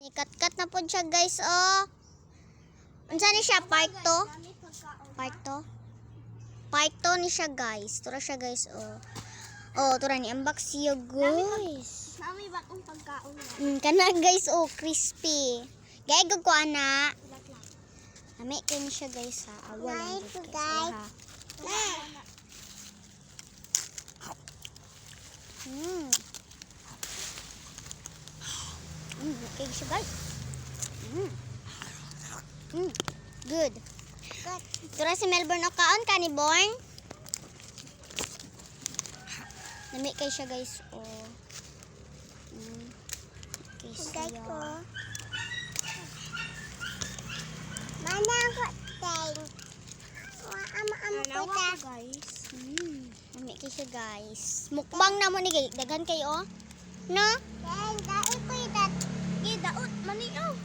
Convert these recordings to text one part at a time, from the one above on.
Ikat-kat na po siya guys, oh. Unsa ni siya? Part 2? Part 2? Part 2 ni siya guys. Tura siya guys, oh. Oh, tura ni unbox siya guys. Nami ba kung pagkaon na? Kana guys, oh, crispy. Gaigog ko ana. Nami kayo ni siya guys ha. Awal lang guys. Ha. Okay siya guys. Good. Tura si Melbourne o kaon ka ni Born. Nami kayo siya guys, oh. Okay siya. Mana ko teng. Ama ko guys. Nami kayo siya guys. Mukbang na mo ni guys. Dagan kayo, oh. No? Teng, dai ko itat. Daot maniyo.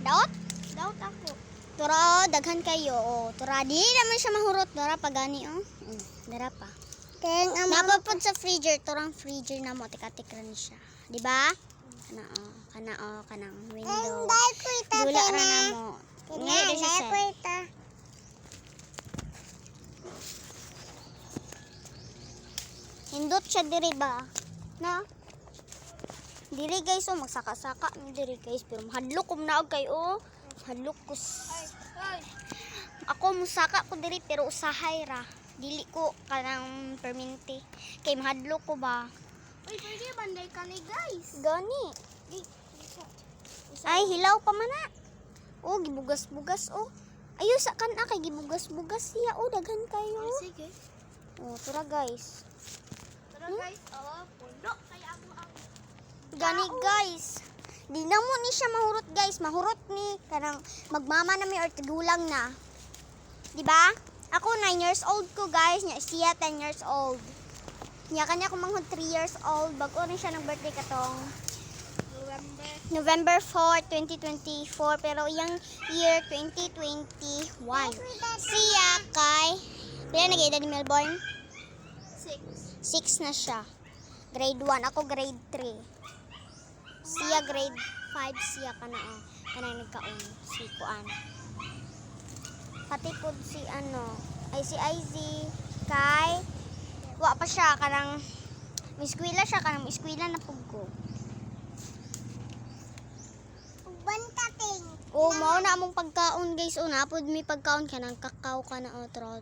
Daot? Daot ako. Tura, daghan kayo, oh. Tura, di naman siya mahurot. Tura, pagani, oh. Dara pa. Teng, Napapod sa freezer. Turang freezer na mo. Tik-tik rin siya. Diba? Kanang window. Teng, dai ko itat. Dula ra na mo. Ngayon din siya Dai ko set. itat. Hindot siya diri ba? No? Diri guys, oh, magsaka-saka ni diri guys, pero mahadlok ko naog kay, oh. Hadlok ko. Ako musaka ko diri pero usahay ra. Dili ko kanang perminti. Kay mahadlok ko ba? Uy, pwede banday ka ni guys. Gani. Ay, hilaw pa man na. Oh, gibugas-bugas, oh. Ayo sa kan kay gibugas-bugas siya, oh, daghan kayo. Sige. Oh, tura guys. Tara guys, oh, puno kaya ako ang Gani guys. Di na mo ni siya mahurot guys. Mahurot ni kanang magmama na may or tigulang na. Di ba? Ako 9 years old ko guys. Siya 10 years old. Niya kanya ko manghod 3 years old. Bago rin siya ng birthday katong November 4, 2024. Pero yung year 2021. Siya kay pila nag-edad ni Melbourne? 6 na siya. Grade 1. Ako grade 3. Siya grade 5 siya kanang nagkaon si Kuan. Pati pod si si IZ kay wa pa siya kanang miskwela siya kanang miskwela na pugko. banta teng. Oh, mao na among pagkaon guys. Oh, napod mi pagkaon kanang kakao kana tra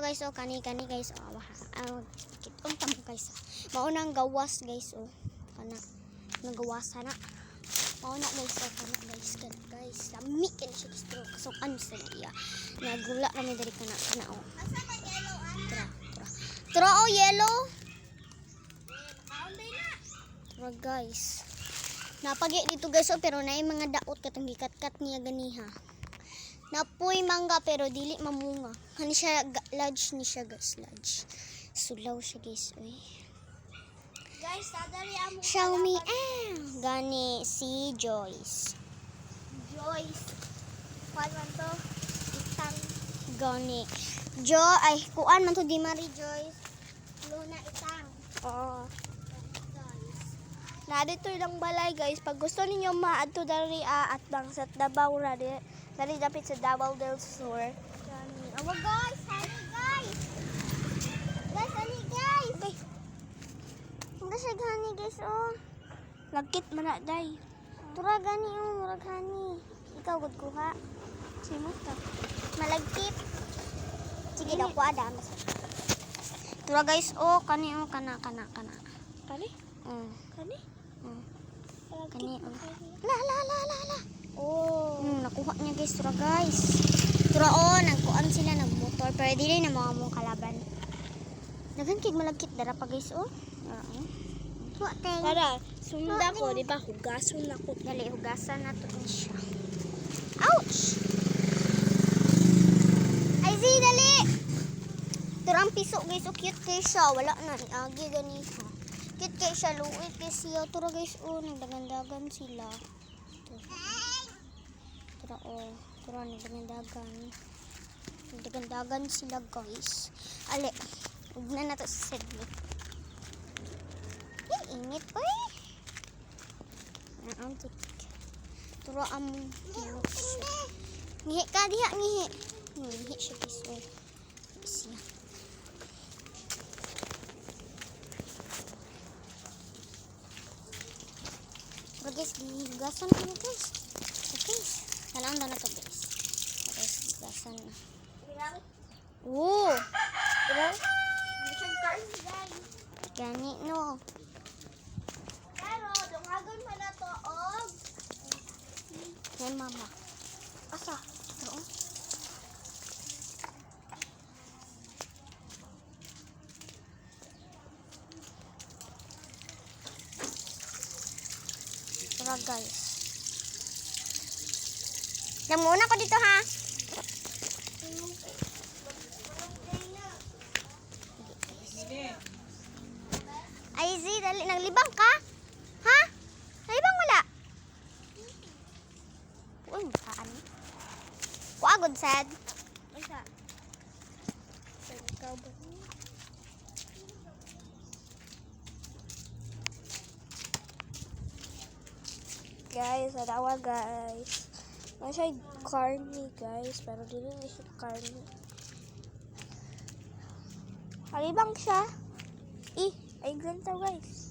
guys. Oh, kani guys. Oh, kitong tamo guys. Mao nang gawas guys, oh. Kana nagawasan na. Mao na guys, oh, kana guys. Lami kan siya guys. Pero kasukan sa iya. Nagula na mi diri kana oh. Asa man yellow an? Tra oh, yellow. Nakaunday na. Tra guys. Napagi dito guys, oh, pero naay mga daot katong gikat-kat niya ganiha. Napoy mangga pero dili mamunga. Hani siya lodge ni siya guys, lodge. Sulaw siya guys, oy. Guys, sadali amo. Xiaomi gani si Joyce. Kuan man to. Itang Gani. Ay kuan man to di Marie Joyce. luna itang. Oo. Na dito lang balay guys. Pag gusto ninyo maadto dari at bangsat Davao ra dari dapit sa Davao del Sur. Awa guys, honey guys. Guys, honey guys. Okay. Hindi siya gani guys, oh. Lagkit man na day. Tura gani, oh, murag hani. Ikaw gud kuha. Simo ta? Malagkit. Sige daw ko ada. Tura guys, oh, kani oh, kana. Kani? Kani? Kani oh. La. Oh. Nakuha niya guys, tura guys. Tura oh, nagkuan sila nagmotor pero dili na mga mong kalaban. Daghan kig malagkit dara pa guys, oh. Para sunda ko, di ba? Hugason na ko. Dali, hugasan na to siya. Ouch! Ay, dali! Turang piso guys, oh, cute kayo siya. Wala na, agi ganito. Cute kayo siya, luwit kayo siya. Tura guys, oh, nagdagandagan sila. Tura, oh. Tura, nagdagandagan sila guys. Ali, huwag na to sa sedli. Init pa eh. antik. Turo among siya. Ngihi ka diha, ngihi. Ngihi siya piso. Siya. Pero guys, gigasan ko na guys. Okay. Kailangan na to guys. Guys, gigasan na. Oo. Gani no. Pero, dungagon pa na to, og. Yan mama. Asa? Oo. Tara guys. Muna ko dito ha. Ay, Z, dali. Naglibang ka? Ha? Naglibang wala? Uy, kaan. Kuagod, sad. Isa. Ikaw ba? Guys, adawa guys. Nasa carne guys, pero dili na siya carne. Halibang siya. Ay ganito guys.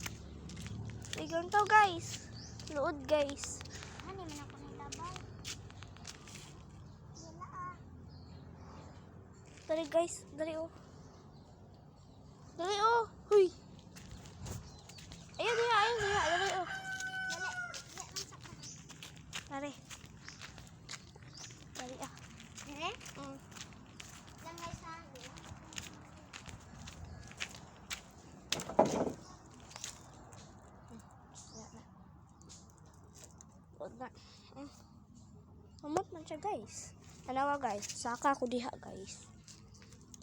Ay ganito guys. Luod guys. Ano man ako nilabang? Wala ah. Dali guys, dali oh. Dali oh. Huy. Ayun diha, dali oh. Dali. Dali ah. Dire? Mm. Lang ay sabi. Luod na. Humot man siya guys. Tanawa guys, saka ako diha guys.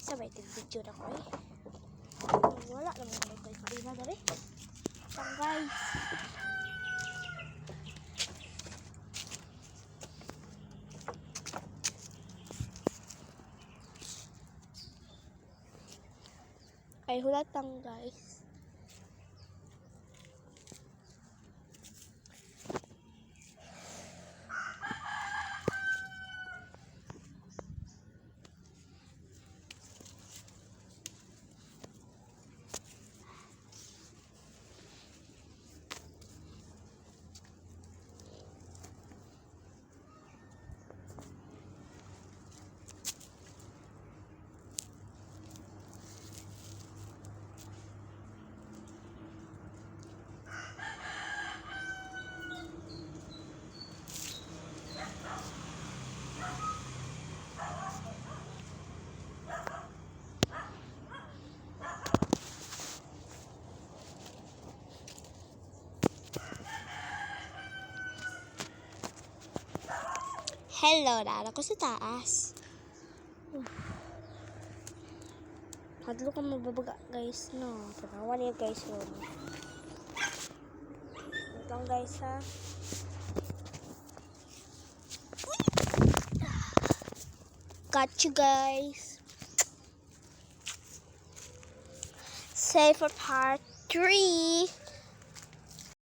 Sabay tig-video na ko eh. Wala naman ako guys. Kanina dali. Tang guys. Ay hulatang guys. Hello, dala ko sa taas. Hadlo ka mababaga guys no. Tanawa niya guys yun. Ito lang guys ha. Got you guys. Save for part 3.